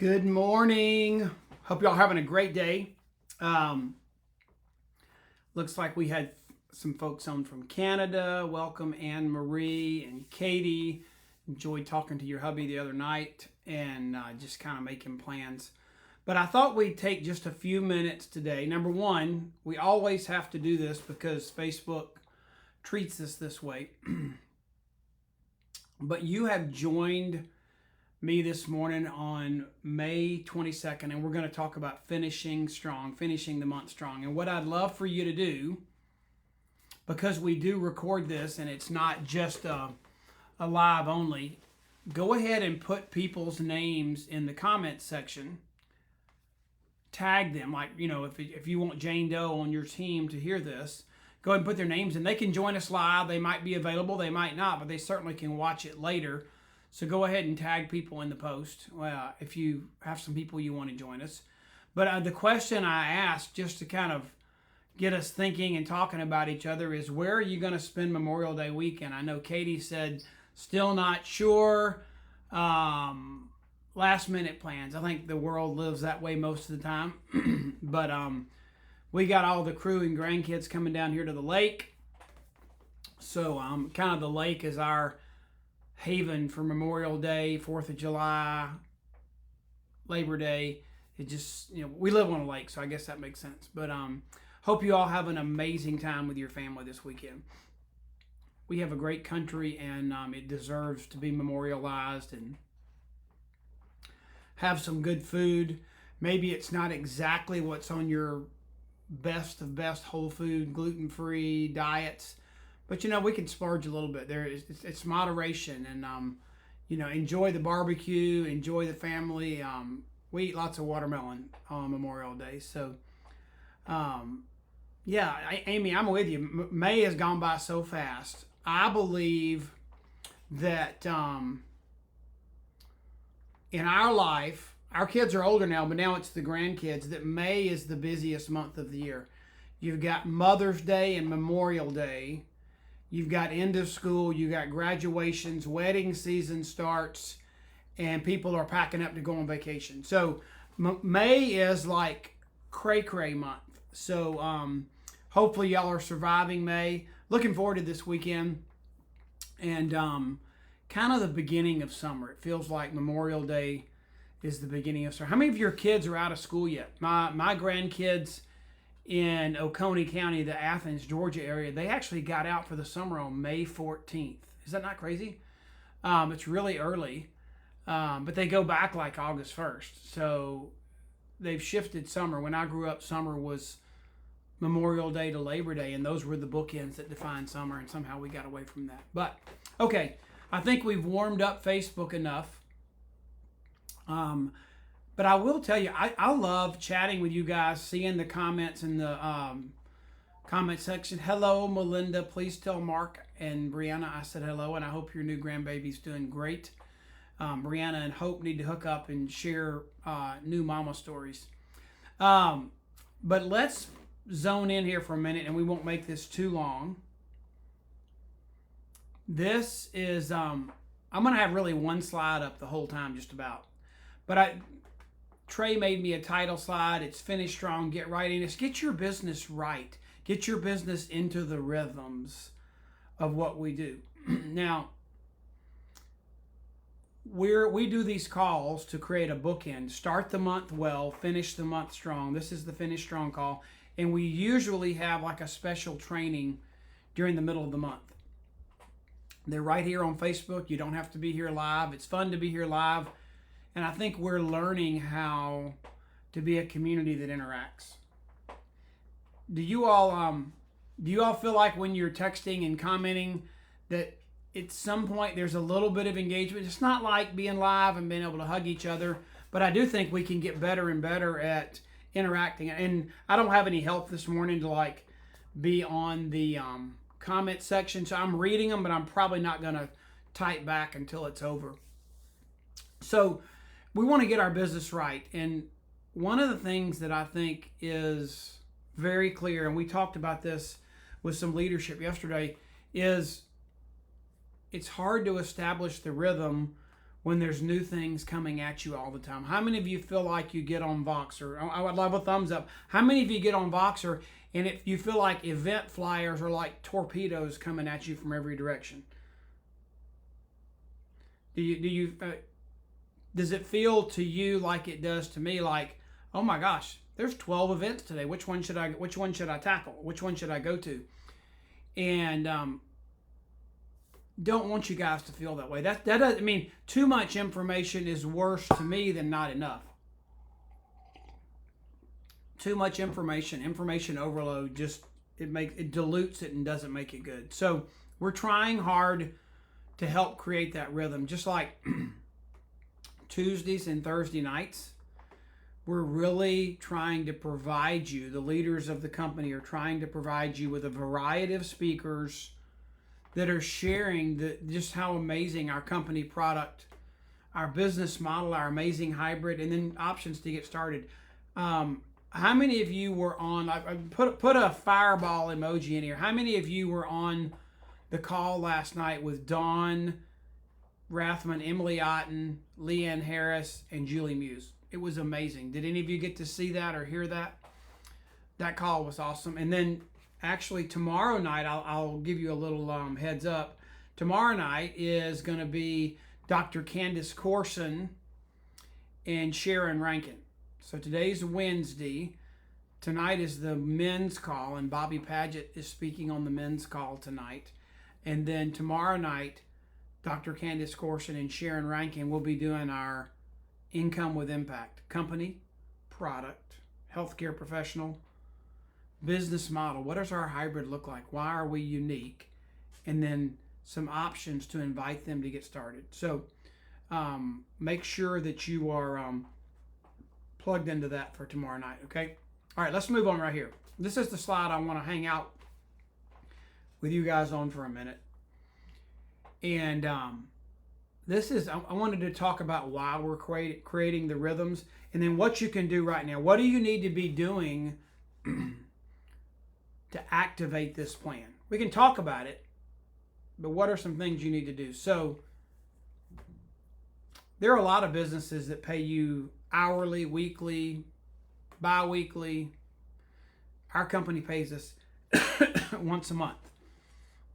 Good morning. Hope y'all having a great day. Looks like we had some folks on from Canada. Welcome, Anne Marie and Katie. Enjoyed talking to your hubby the other night and just kind of making plans. But I thought we'd take just a few minutes today. Number one, we always have to do this because Facebook treats us this way. But you have joined me this morning on May 22nd, and we're going to talk about finishing strong, finishing the month strong. And what I'd love for you to do, because we do record this and it's not just a live only, go ahead and put people's names in the comments section. Tag them, like, if you want Jane Doe on your team to hear this, go ahead and put their names in. They can join us live. They might be available, they might not, but they certainly can watch it later. So go ahead and tag people in the post if you have some people you want to join us. But the question I asked, just to kind of get us thinking and talking about each other, is where are you going to spend Memorial Day weekend? I know Katie said still not sure. Last minute plans. I think the world lives that way most of the time. But we got all the crew and grandkids coming down here to the lake. So kind of the lake is our haven for Memorial Day, 4th of July, Labor Day. It just, we live on a lake, so I guess that makes sense. But hope you all have an amazing time with your family this weekend. We have a great country, and it deserves to be memorialized and have some good food. Maybe it's not exactly what's on your best of best whole food, gluten-free diets, but we can splurge a little bit. It's moderation, and enjoy the barbecue, enjoy the family. We eat lots of watermelon on Memorial Day, so Amy, I'm with you. May has gone by so fast. I believe that in our life, our kids are older now, but now it's the grandkids, that May is the busiest month of the year. You've got Mother's Day and Memorial Day. You've got end of school, you've got graduations, wedding season starts, and people are packing up to go on vacation. So May is like cray-cray month. So hopefully y'all are surviving May. Looking forward to this weekend. And kind of the beginning of summer. It feels like Memorial Day is the beginning of summer. How many of your kids are out of school yet? My grandkids in Oconee County, the Athens, Georgia area, they actually got out for the summer on May 14th. Is that not crazy? It's really early, but they go back like August 1st. So they've shifted summer. When I grew up, summer was Memorial Day to Labor Day, and those were the bookends that defined summer, and somehow we got away from that. But, okay, I think we've warmed up Facebook enough. But I will tell you, I love chatting with you guys, seeing the comments in the comment section. Hello, Melinda. Please tell Mark and Brianna I said hello, and I hope your new grandbaby's doing great. Brianna and Hope need to hook up and share new mama stories. But let's zone in here for a minute, and we won't make this too long. This is, I'm going to have really one slide up the whole time just about. But Trey made me a title slide. It's Finish Strong, Get Right in. It's get your business right. Get your business into the rhythms of what we do. Now, we do these calls to create a bookend. Start the month well, finish the month strong. This is the Finish Strong call. And we usually have like a special training during the middle of the month. They're right here on Facebook. You don't have to be here live. It's fun to be here live. And I think we're learning how to be a community that interacts. Do you all feel like when you're texting and commenting that at some point there's a little bit of engagement? It's not like being live and being able to hug each other, but I do think we can get better and better at interacting. And I don't have any help this morning to be on the comment section, so I'm reading them, but I'm probably not going to type back until it's over. So we want to get our business right. And one of the things that I think is very clear, and we talked about this with some leadership yesterday, is it's hard to establish the rhythm when there's new things coming at you all the time? How many of you feel like you get on Voxer? I would love a thumbs up. How many of you get on Voxer and if you feel like event flyers are like torpedoes coming at you from every direction? Does it feel to you like it does to me, like, oh my gosh, there's 12 events today. Which one should I tackle? Which one should I go to? And don't want you guys to feel that way. That doesn't, I mean, too much information is worse to me than not enough. Too much information overload, just it dilutes it and doesn't make it good. So we're trying hard to help create that rhythm, just like Tuesdays and Thursday nights. We're really trying to provide you, the leaders of the company are trying to provide you with a variety of speakers that are sharing just how amazing our company product, our business model, our amazing hybrid, and then options to get started. How many of you were on, I put a fireball emoji in here. How many of you were on the call last night with Dawn Rathman, Emily Otten, Leanne Harris, and Julie Muse? It was amazing. Did any of you get to see that or hear that? That call was awesome. And then actually tomorrow night, I'll give you a little heads up. Tomorrow night is going to be Dr. Candace Corson and Sharon Rankin. So today's Wednesday. Tonight is the men's call, and Bobby Paget is speaking on the men's call tonight. And then tomorrow night, Dr. Candace Corson and Sharon Rankin will be doing our Income with Impact, company, product, healthcare professional, business model. What does our hybrid look like? Why are we unique? And then some options to invite them to get started. So make sure that you are plugged into that for tomorrow night, okay? All right, let's move on right here. This is the slide I want to hang out with you guys on for a minute. And this is, I wanted to talk about why we're creating the rhythms, and then what you can do right now. What do you need to be doing to activate this plan? We can talk about it, but what are some things you need to do? So there are a lot of businesses that pay you hourly, weekly, bi-weekly. Our company pays us once a month.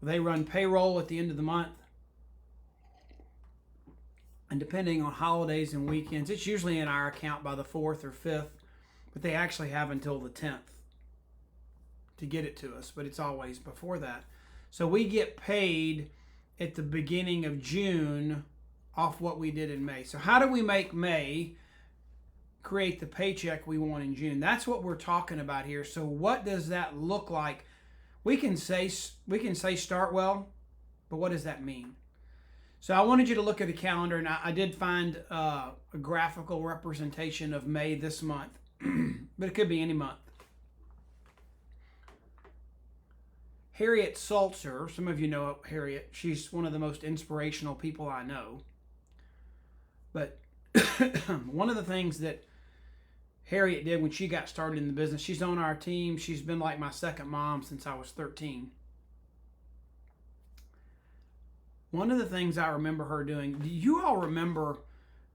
They run payroll at the end of the month. And depending on holidays and weekends, it's usually in our account by the 4th or 5th, but they actually have until the 10th to get it to us, but it's always before that. So we get paid at the beginning of June off what we did in May. So how do we make May create the paycheck we want in June? That's what we're talking about here. So what does that look like? We can say start well, but what does that mean? So I wanted you to look at a calendar, and I did find a graphical representation of May this month, but it could be any month. Harriet Saltzer, some of you know Harriet. She's one of the most inspirational people I know. But one of the things that Harriet did when she got started in the business, she's on our team. She's been like my second mom since I was 13. One of the things I remember her doing, do you all remember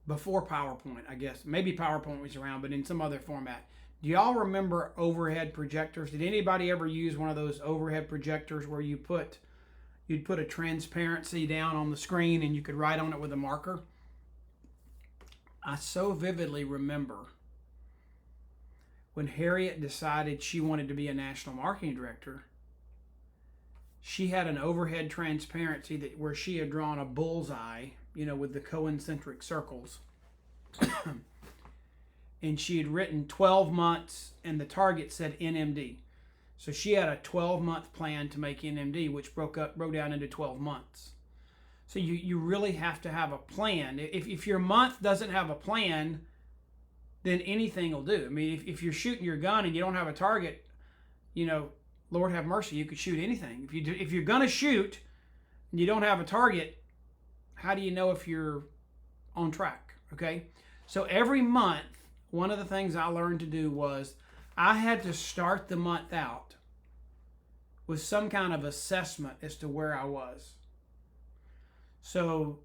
before PowerPoint, I guess, maybe PowerPoint was around, but in some other format, do y'all remember overhead projectors? Did anybody ever use one of those overhead projectors where you'd put a transparency down on the screen and you could write on it with a marker? I so vividly remember when Harriet decided she wanted to be a national marketing director. She had an overhead transparency where she had drawn a bullseye, with the concentric circles. And she had written 12 months, and the target said NMD. So she had a 12-month plan to make NMD, which broke down into 12 months. So you really have to have a plan. If your month doesn't have a plan, then anything will do. I mean, if you're shooting your gun and you don't have a target, Lord have mercy, you could shoot anything. If you're gonna shoot and you don't have a target, how do you know if you're on track? Okay, so every month, one of the things I learned to do was I had to start the month out with some kind of assessment as to where I was. So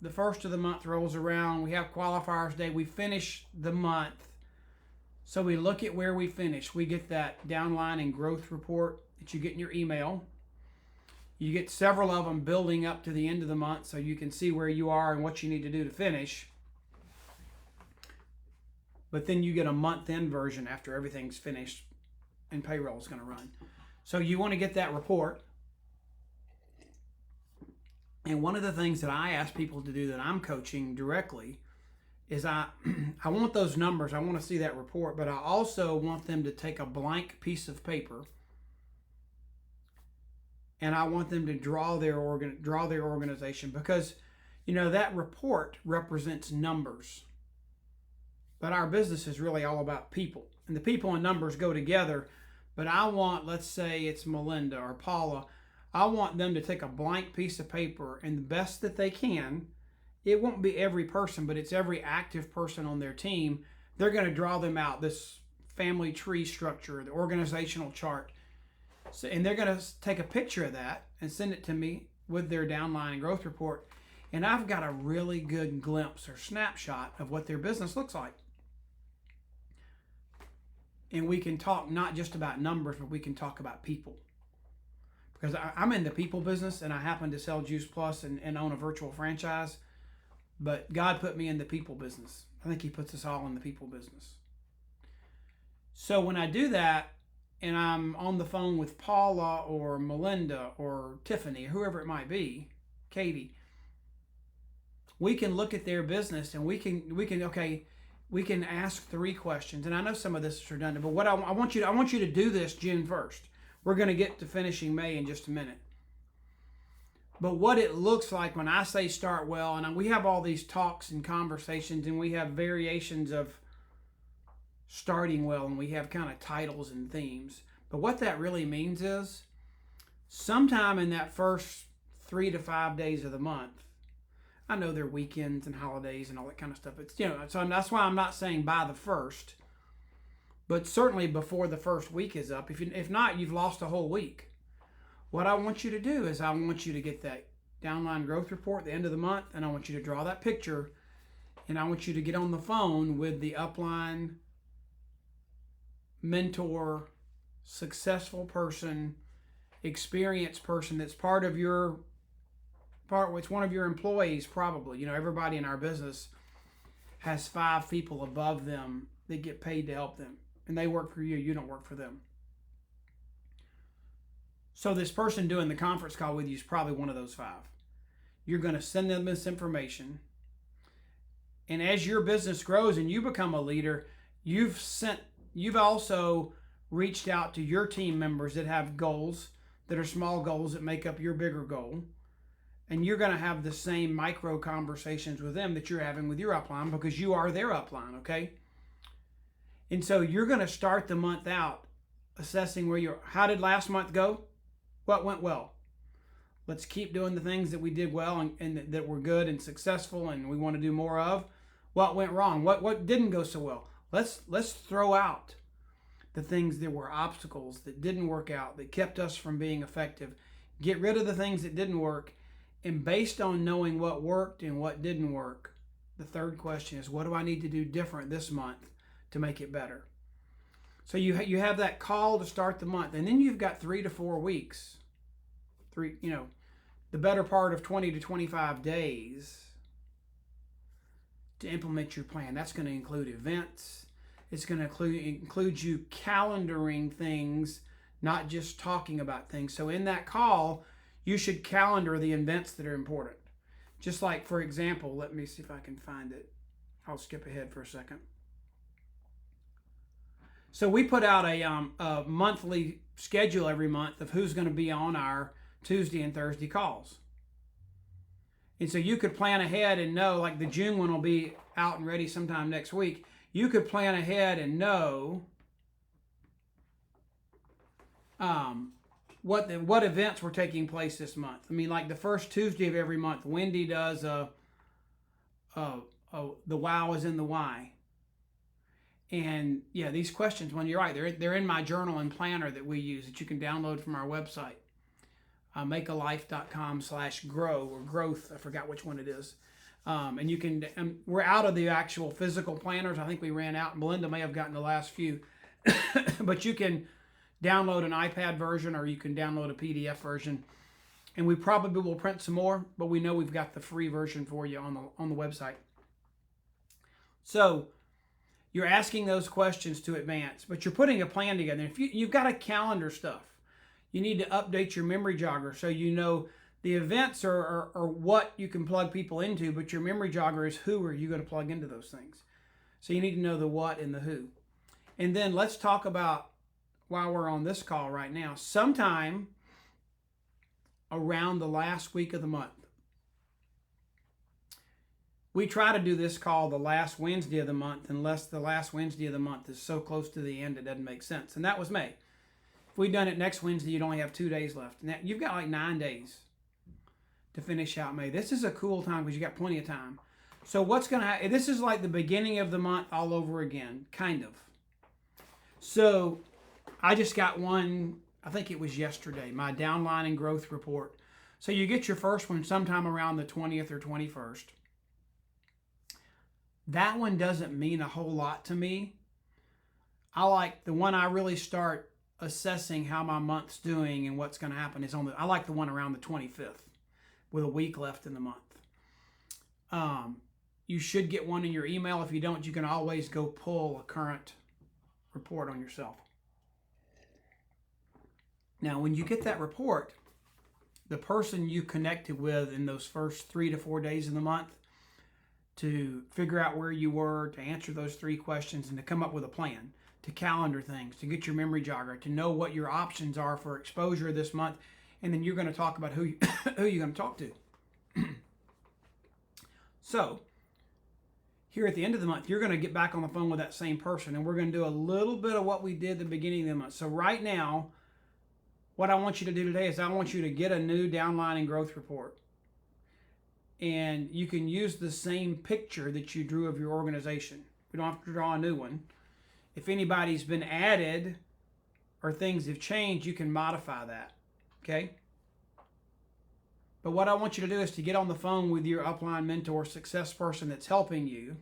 the first of the month rolls around. We have qualifiers day. We finish the month. So we look at where we finish. We get that downline and growth report that you get in your email. You get several of them building up to the end of the month so you can see where you are and what you need to do to finish. But then you get a month-end version after everything's finished and payroll is going to run. So you want to get that report. And one of the things that I ask people to do that I'm coaching directly is I want those numbers. I want to see that report, but I also want them to take a blank piece of paper and I want them to draw their organization, because that report represents numbers. But our business is really all about people, and the people and numbers go together. But I want, let's say it's Melinda or Paula, I want them to take a blank piece of paper, and the best that they can, it won't be every person, but it's every active person on their team. They're going to draw them out, this family tree structure, the organizational chart. So, and they're going to take a picture of that and send it to me with their downline and growth report. And I've got a really good glimpse or snapshot of what their business looks like. And we can talk not just about numbers, but we can talk about people. Because I'm in the people business, and I happen to sell Juice Plus and own a virtual franchise. But God put me in the people business. I think He puts us all in the people business. So when I do that, and I'm on the phone with Paula or Melinda or Tiffany, whoever it might be, Katie, we can look at their business and we can ask 3 questions. And I know some of this is redundant, but what I want you to do this June 1st. We're going to get to finishing May in just a minute. But what it looks like when I say start well, and we have all these talks and conversations, and we have variations of starting well, and we have kind of titles and themes. But what that really means is sometime in that first 3 to 5 days of the month, I know there are weekends and holidays and all that kind of stuff. It's, so that's why I'm not saying by the first, but certainly before the first week is up. If not, you've lost a whole week. What I want you to do is I want you to get that downline growth report at the end of the month, and I want you to draw that picture, and I want you to get on the phone with the upline mentor, successful person, experienced person that's it's one of your employees probably. Everybody in our business has 5 people above them that get paid to help them. And they work for you, you don't work for them. So this person doing the conference call with you is probably one of those 5. You're going to send them this information. And as your business grows and you become a leader, you've also reached out to your team members that have goals that are small goals that make up your bigger goal. And you're going to have the same micro conversations with them that you're having with your upline, because you are their upline, okay? And so you're going to start the month out assessing how did last month go? What went well? Let's keep doing the things that we did well and that were good and successful and we want to do more of. What went wrong? What didn't go so well? Let's throw out the things that were obstacles that didn't work out, that kept us from being effective. Get rid of the things that didn't work. And based on knowing what worked and what didn't work, the third question is, what do I need to do different this month to make it better? So you have that call to start the month, and then you've got 3 to 4 weeks, the better part of 20 to 25 days to implement your plan. That's going to include events. It's going to include you calendaring things, not just talking about things. So in that call, you should calendar the events that are important. Just like, for example, let me see if I can find it. I'll skip ahead for a second. So we put out a monthly schedule every month of who's going to be on our Tuesday and Thursday calls. And so you could plan ahead and know, like the June one will be out and ready sometime next week. You could plan ahead and know what events were taking place this month. I mean, like the first Tuesday of every month, Wendy does the wow is in the why. And yeah, these questions, when you're right, they're in my journal and planner that we use that you can download from our website, makealife.com/grow or growth. I forgot which one it is. And you can, we're out of the actual physical planners. I think we ran out. Melinda may have gotten the last few. But you can download an iPad version or you can download a PDF version. And we probably will print some more, but we know we've got the free version for you on the website. So you're asking those questions to advance, but you're putting a plan together. If you've got a calendar stuff, you need to update your memory jogger so you know the events are what you can plug people into, but your memory jogger is who are you going to plug into those things. So you need to know the what and the who. And then let's talk about, while we're on this call right now, sometime around the last week of the month. We try to do this call the last Wednesday of the month, unless the last Wednesday of the month is so close to the end it doesn't make sense. And that was May. If we'd done it next Wednesday, you'd only have 2 days left. And you've got like 9 days to finish out May. This is a cool time because you got plenty of time. So what's going to happen? This is like the beginning of the month all over again, kind of. So I just got one, I think it was yesterday, my downline and growth report. So you get your first one sometime around the 20th or 21st. That one doesn't mean a whole lot to me. I like the one I really start assessing how my month's doing and what's going to happen is I like the one around the 25th with a week left in the month. You should get one in your email. If you don't, you can always go pull a current report on yourself. Now, when you get that report, the person you connected with in those first 3 to 4 days of the month to figure out where you were, to answer those 3 questions, and to come up with a plan, to calendar things, to get your memory jogger, to know what your options are for exposure this month, and then you're going to talk about who you're going to talk to. So, here at the end of the month, you're going to get back on the phone with that same person, and we're going to do a little bit of what we did at the beginning of the month. So right now, what I want you to do today is I want you to get a new downline and growth report. And you can use the same picture that you drew of your organization. We don't have to draw a new one. If anybody's been added or things have changed, you can modify that, okay? But what I want you to do is to get on the phone with your upline mentor, success person that's helping you,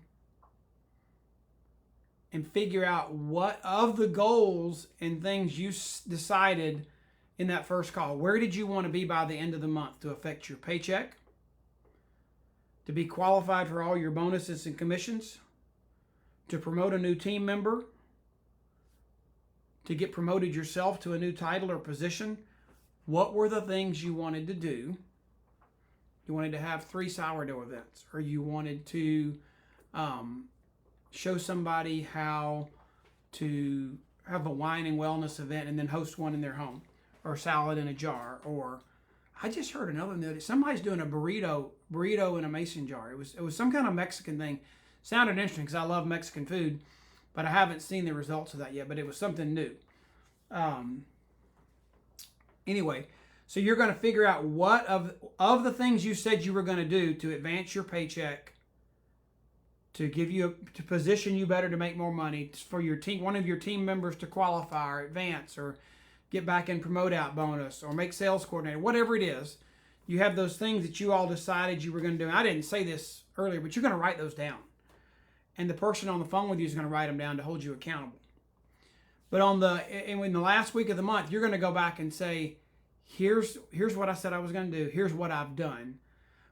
and figure out what of the goals and things you decided in that first call. Where did you want to be by the end of the month to affect your paycheck? To be qualified for all your bonuses and commissions? To promote a new team member? To get promoted yourself to a new title or position? What were the things you wanted to do? You wanted to have 3 sourdough events, or you wanted to show somebody how to have a wine and wellness event and then host one in their home, or salad in a jar, or I just heard another notice. Somebody's doing a burrito in a mason jar. It was some kind of Mexican thing. Sounded interesting because I love Mexican food, but I haven't seen the results of that yet. But it was something new. Anyway, so you're going to figure out what of the things you said you were going to do to advance your paycheck, to position you better to make more money, for your team, one of your team members to qualify or advance or get back in promote out bonus or make sales coordinator, whatever it is. You have those things that you all decided you were going to do. I didn't say this earlier, but you're going to write those down. And the person on the phone with you is going to write them down to hold you accountable. But in the last week of the month, you're going to go back and say, here's what I said I was going to do. Here's what I've done.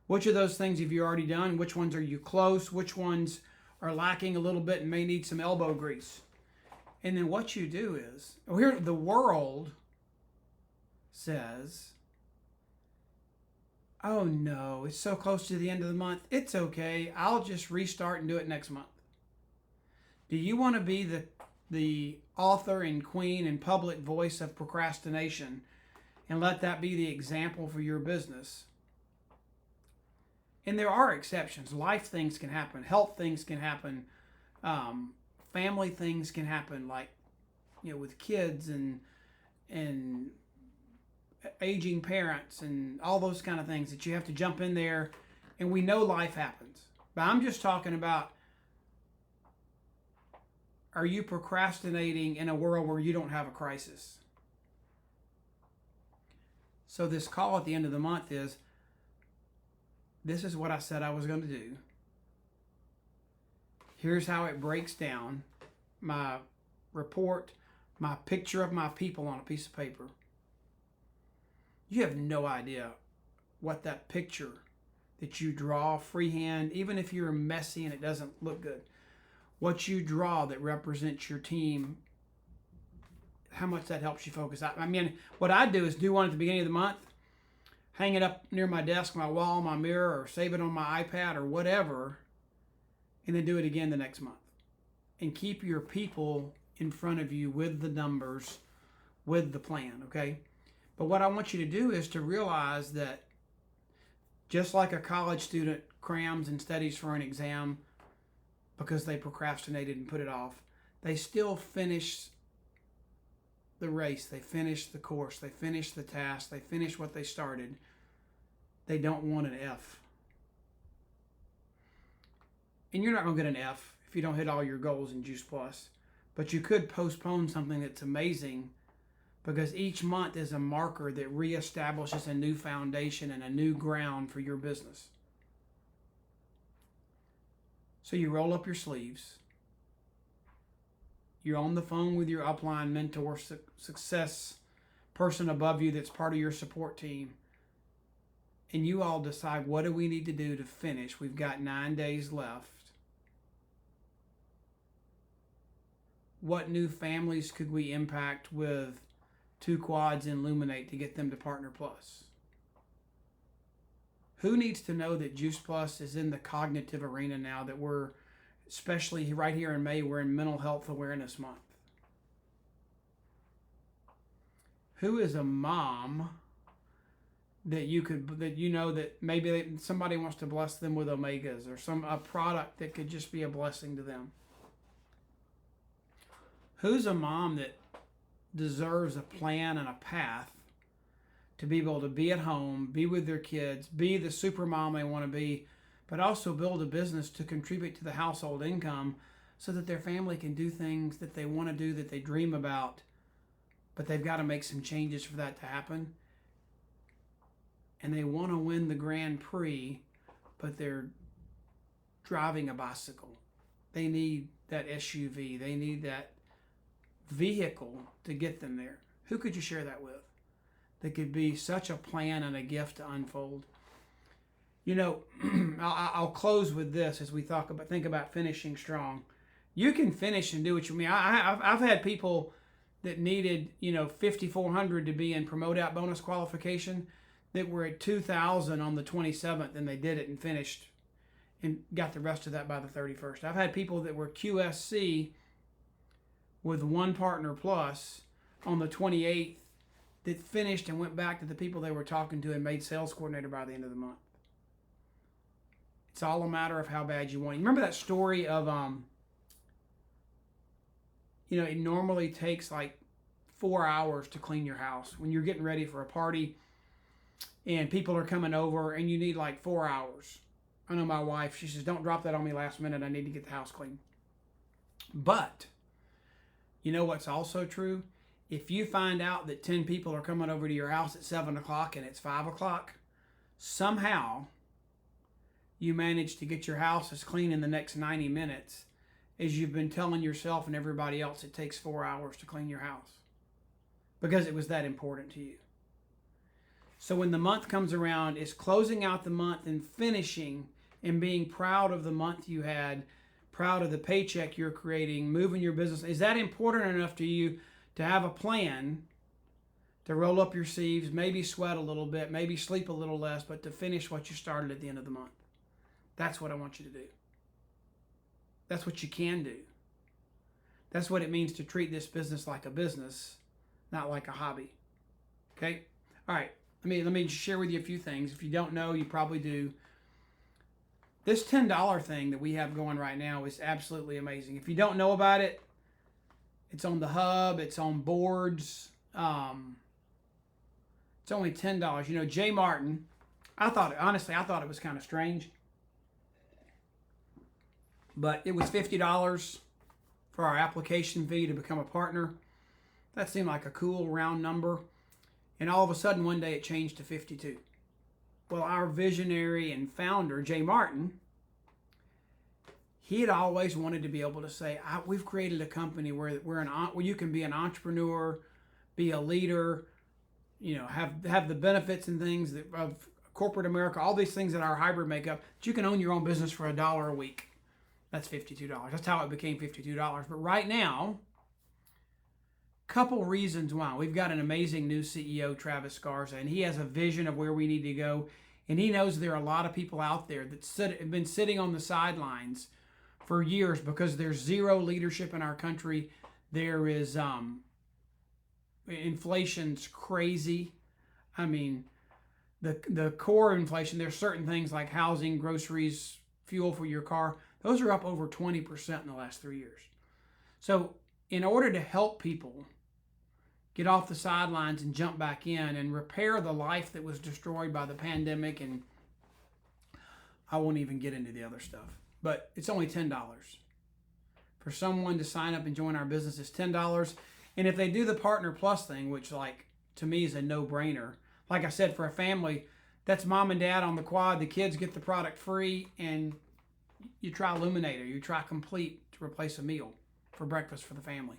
Which of those things have you already done? Which ones are you close? Which ones are lacking a little bit and may need some elbow grease? And then what you do is, here the world says, oh no, it's so close to the end of the month. It's okay. I'll just restart and do it next month. Do you want to be the author and queen and public voice of procrastination and let that be the example for your business? And there are exceptions. Life things can happen. Health things can happen. Family things can happen, like, with kids and aging parents and all those kind of things that you have to jump in there. And we know life happens. But I'm just talking about, are you procrastinating in a world where you don't have a crisis? So this call at the end of the month is, this is what I said I was going to do. Here's how it breaks down. My report, my picture of my people on a piece of paper. You have no idea what that picture that you draw freehand, even if you're messy and it doesn't look good, what you draw that represents your team, how much that helps you focus. I mean, what I do is do one at the beginning of the month, hang it up near my desk, my wall, my mirror, or save it on my iPad or whatever, and then do it again the next month. And keep your people in front of you with the numbers, with the plan, okay? But what I want you to do is to realize that just like a college student crams and studies for an exam because they procrastinated and put it off, they still finish the race, they finish the course, they finish the task, they finish what they started. They don't want an F. And you're not going to get an F if you don't hit all your goals in Juice Plus. But you could postpone something that's amazing, because each month is a marker that reestablishes a new foundation and a new ground for your business. So you roll up your sleeves. You're on the phone with your upline mentor, success person above you that's part of your support team. And you all decide, what do we need to do to finish? We've got 9 days left. What new families could we impact with 2 quads in Luminate to get them to Partner Plus? Who needs to know that Juice Plus is in the cognitive arena now, that we're, especially right here in May, we're in Mental Health Awareness Month? Who is a mom that that maybe somebody wants to bless them with omegas, or a product that could just be a blessing to them? Who's a mom that deserves a plan and a path to be able to be at home, be with their kids, be the super mom they want to be, but also build a business to contribute to the household income so that their family can do things that they want to do, that they dream about, but they've got to make some changes for that to happen? And they want to win the Grand Prix, but they're driving a bicycle. They need that SUV. They need that vehicle to get them there. Who could you share that with? That could be such a plan and a gift to unfold. You know, I'll close with this as we think about finishing strong. You can finish and do what you mean. I've had people that needed 5,400 to be in promote out bonus qualification that were at 2,000 on the 27th, and they did it and finished and got the rest of that by the 31st. I've had people that were QSC with 1 Partner Plus on the 28th that finished and went back to the people they were talking to and made sales coordinator by the end of the month. It's all a matter of how bad you want it. Remember that story of, it normally takes like 4 hours to clean your house when you're getting ready for a party and people are coming over and you need like 4 hours. I know my wife, she says, don't drop that on me last minute. I need to get the house clean. But you know what's also true? If you find out that 10 people are coming over to your house at 7 o'clock and it's 5 o'clock, somehow you manage to get your house as clean in the next 90 minutes as you've been telling yourself and everybody else it takes 4 hours to clean your house, because it was that important to you. So when the month comes around, it's closing out the month and finishing and being proud of the month you had, proud of the paycheck you're creating, moving your business. Is that important enough to you to have a plan, to roll up your sleeves, maybe sweat a little bit, maybe sleep a little less, but to finish what you started at the end of the month? That's what I want you to do. That's what you can do. That's what it means to treat this business like a business, not like a hobby. Okay? All right. Let me share with you a few things. If you don't know, you probably do. This $10 thing that we have going right now is absolutely amazing. If you don't know about it, it's on the hub. It's on boards. It's only $10. Jay Martin, I thought it was kind of strange. But it was $50 for our application fee to become a partner. That seemed like a cool round number. And all of a sudden, one day it changed to $52. Well, our visionary and founder, Jay Martin, he had always wanted to be able to say, we've created a company where where you can be an entrepreneur, be a leader, have the benefits and things of corporate America, all these things that our hybrid make up, that you can own your own business for $1 a week. That's $52. That's how it became $52. But right now, couple reasons why. We've got an amazing new CEO, Travis Garza, and he has a vision of where we need to go. And he knows there are a lot of people out there that have been sitting on the sidelines for years because there's zero leadership in our country. There is inflation's crazy. I mean, the core inflation, there's certain things like housing, groceries, fuel for your car. Those are up over 20% in the last 3 years. So in order to help people get off the sidelines and jump back in and repair the life that was destroyed by the pandemic, and I won't even get into the other stuff, but it's only $10. For someone to sign up and join our business, it's $10. And if they do the Partner Plus thing, which to me is a no-brainer, like I said, for a family, that's mom and dad on the quad, the kids get the product free, and you try Illuminator, you try Complete to replace a meal for breakfast for the family.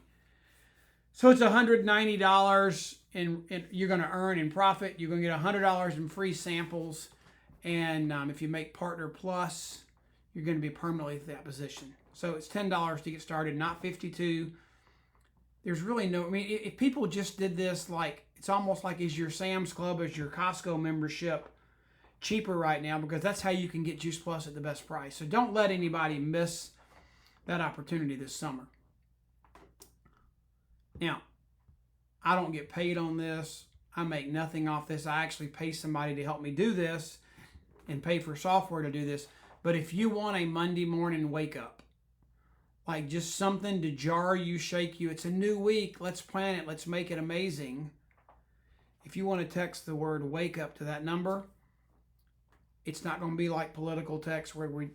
So it's $190 and you're going to earn in profit. You're going to get $100 in free samples. And if you make Partner Plus, you're going to be permanently at that position. So it's $10 to get started, not $52. There's really if people just did this, it's almost like is your Sam's Club, is your Costco membership cheaper right now, because that's how you can get Juice Plus at the best price. So don't let anybody miss that opportunity this summer. Now, I don't get paid on this. I make nothing off this. I actually pay somebody to help me do this and pay for software to do this. But if you want a Monday morning wake up, just something to jar you, shake you, it's a new week, let's plan it, let's make it amazing. If you want to text the word wake up to that number, it's not going to be like political text where we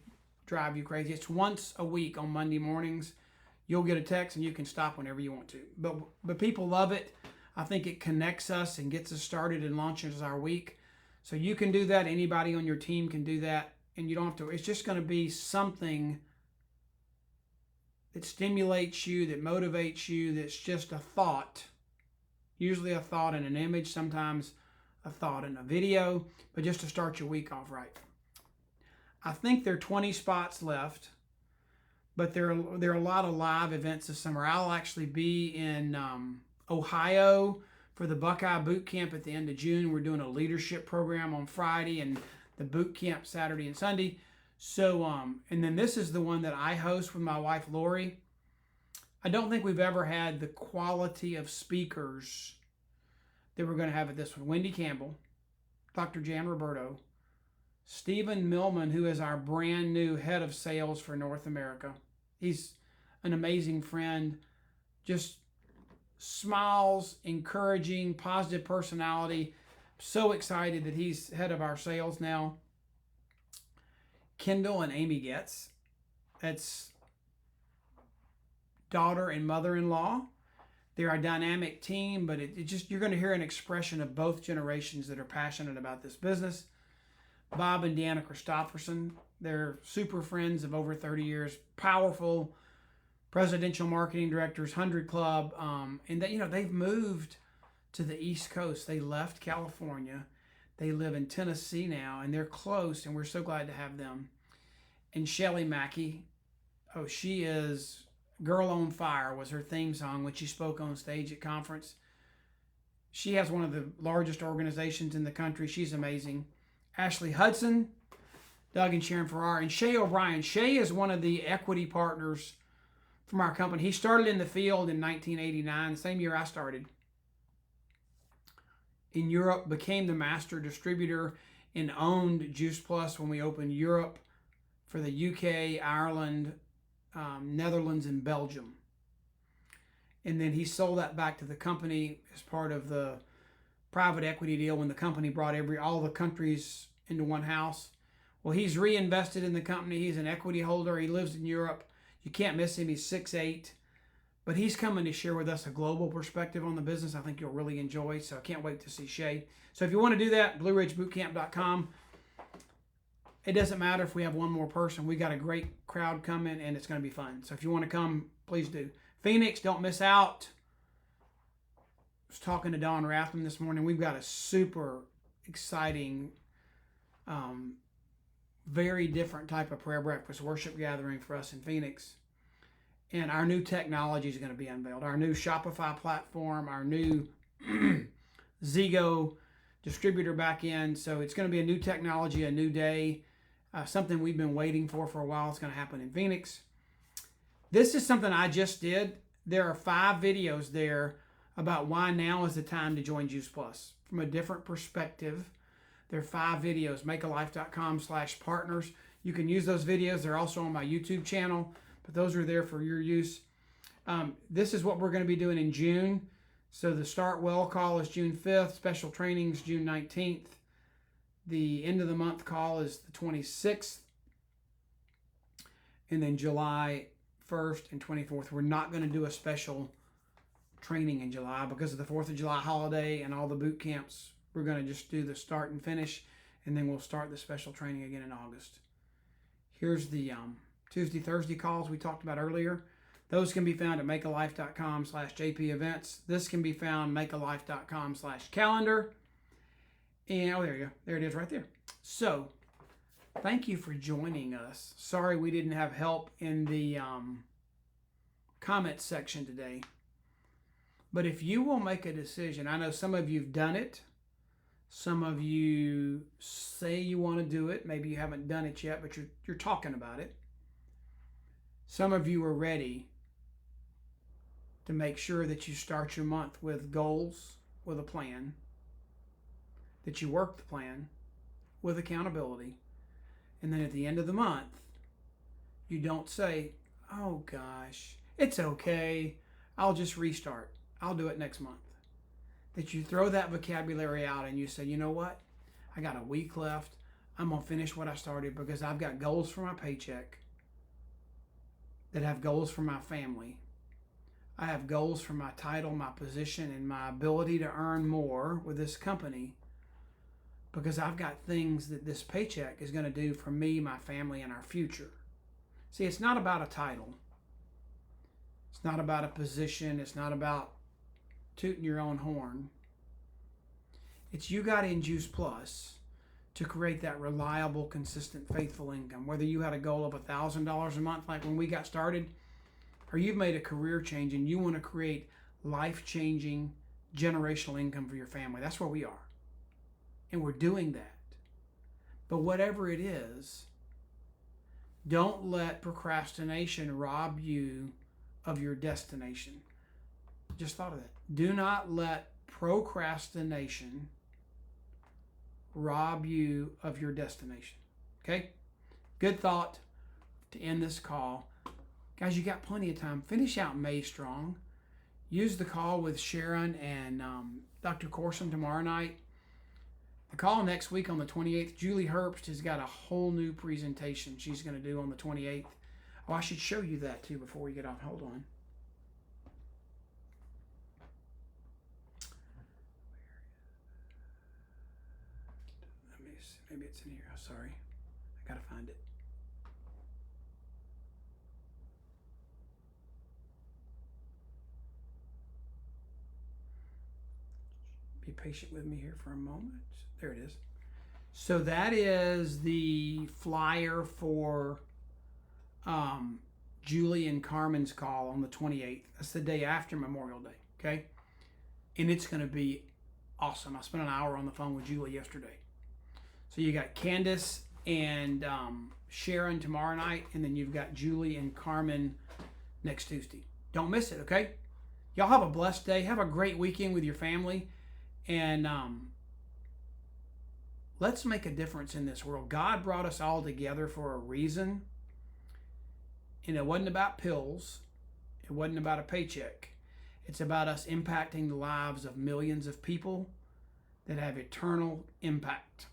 drive you crazy. It's once a week on Monday mornings. You'll get a text and you can stop whenever you want to. But people love it. I think it connects us and gets us started and launches our week. So you can do that. Anybody on your team can do that. And you don't have to. It's just going to be something that stimulates you, that motivates you, that's just a thought. Usually a thought in an image, sometimes a thought in a video, but just to start your week off right. I think there are 20 spots left. But there are a lot of live events this summer. I'll actually be in Ohio for the Buckeye Boot Camp at the end of June. We're doing a leadership program on Friday and the boot camp Saturday and Sunday. So, and then this is the one that I host with my wife, Lori. I don't think we've ever had the quality of speakers that we're going to have at this one. Wendy Campbell, Dr. Jan Roberto, Stephen Millman, who is our brand new head of sales for North America. He's an amazing friend, just smiles, encouraging, positive personality. So excited that he's head of our sales now. Kendall and Amy Getz, that's daughter and mother-in-law. They're a dynamic team, but you're going to hear an expression of both generations that are passionate about this business. Bob and Deanna Christopherson, they're super friends of over 30 years, powerful presidential marketing directors, 100 Club, and they've moved to the East Coast. They left California. They live in Tennessee now, and they're close, and we're so glad to have them. And Shelly Mackey, she is Girl on Fire was her theme song when she spoke on stage at conference. She has one of the largest organizations in the country. She's amazing. Ashley Hudson, Doug and Sharon Farrar, and Shay O'Brien. Shay is one of the equity partners from our company. He started in the field in 1989, the same year I started. In Europe, became the master distributor and owned Juice Plus when we opened Europe for the UK, Ireland, Netherlands, and Belgium. And then he sold that back to the company as part of the private equity deal when the company brought all the countries into one house. Well, he's reinvested in the company. He's an equity holder. He lives in Europe. You can't miss him. He's 6'8". But he's coming to share with us a global perspective on the business I think you'll really enjoy. So I can't wait to see Shay. So if you want to do that, BlueRidgeBootCamp.com. It doesn't matter if we have one more person. We got a great crowd coming, and it's going to be fun. So if you want to come, please do. Phoenix, don't miss out. I was talking to Don Rathman this morning. We've got a super exciting, very different type of prayer breakfast worship gathering for us in Phoenix. And our new technology is going to be unveiled. Our new Shopify platform, our new Zego distributor back end. So it's going to be a new technology, a new day, something we've been waiting for a while. It's going to happen in Phoenix. This is something I just did. There are 5 videos there about why now is the time to join Juice Plus from a different perspective. There are 5 videos, makealife.com/partners. You can use those videos. They're also on my YouTube channel, but those are there for your use. This is what we're going to be doing in June. So the Start Well call is June 5th. Special trainings June 19th. The end of the month call is the 26th. And then July 1st and 24th. We're not going to do a special training in July because of the 4th of July holiday and all the boot camps. We're going to just do the start and finish, and then we'll start the special training again in August. Here's the Tuesday, Thursday calls we talked about earlier. Those can be found at makealife.com/JP events. This can be found makealife.com/calendar. And there you go. There it is right there. So thank you for joining us. Sorry we didn't have help in the comments section today. But if you will make a decision, I know some of you've done it. Some of you say you want to do it. Maybe you haven't done it yet, but you're talking about it. Some of you are ready to make sure that you start your month with goals, with a plan, that you work the plan with accountability, and then at the end of the month, you don't say, oh gosh, it's okay, I'll just restart. I'll do it next month. That you throw that vocabulary out and you say, you know what? I got a week left. I'm going to finish what I started because I've got goals for my paycheck that have goals for my family. I have goals for my title, my position, and my ability to earn more with this company because I've got things that this paycheck is going to do for me, my family, and our future. See, it's not about a title. It's not about a position. It's not about tooting your own horn. It's you got in Juice Plus to create that reliable, consistent, faithful income. Whether you had a goal of $1,000 a month like when we got started, or you've made a career change and you want to create life-changing generational income for your family. That's where we are. And we're doing that. But whatever it is, don't let procrastination rob you of your destination. Just thought of that. Do not let procrastination rob you of your destination. Okay? Good thought to end this call. Guys, you got plenty of time. Finish out May strong. Use the call with Sharon and Dr. Corson tomorrow night. The call next week on the 28th, Julie Herbst has got a whole new presentation she's going to do on the 28th. Oh, I should show you that too before we get off. Hold on. Let me see. Maybe it's in here. Oh, sorry. I got to find it. Be patient with me here for a moment. There it is. So that is the flyer for Julie and Carmen's call on the 28th. That's the day after Memorial Day, okay? And it's going to be awesome. I spent an hour on the phone with Julie yesterday. So you got Candace and Sharon tomorrow night, and then you've got Julie and Carmen next Tuesday. Don't miss it, okay? Y'all have a blessed day. Have a great weekend with your family. And let's make a difference in this world. God brought us all together for a reason. And it wasn't about pills. It wasn't about a paycheck. It's about us impacting the lives of millions of people that have eternal impact.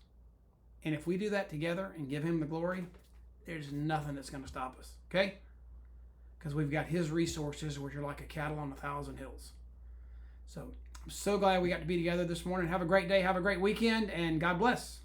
And if we do that together and give Him the glory, there's nothing that's going to stop us. Okay? Because we've got His resources, which are like a cattle on 1,000 hills. So I'm so glad we got to be together this morning. Have a great day. Have a great weekend. And God bless.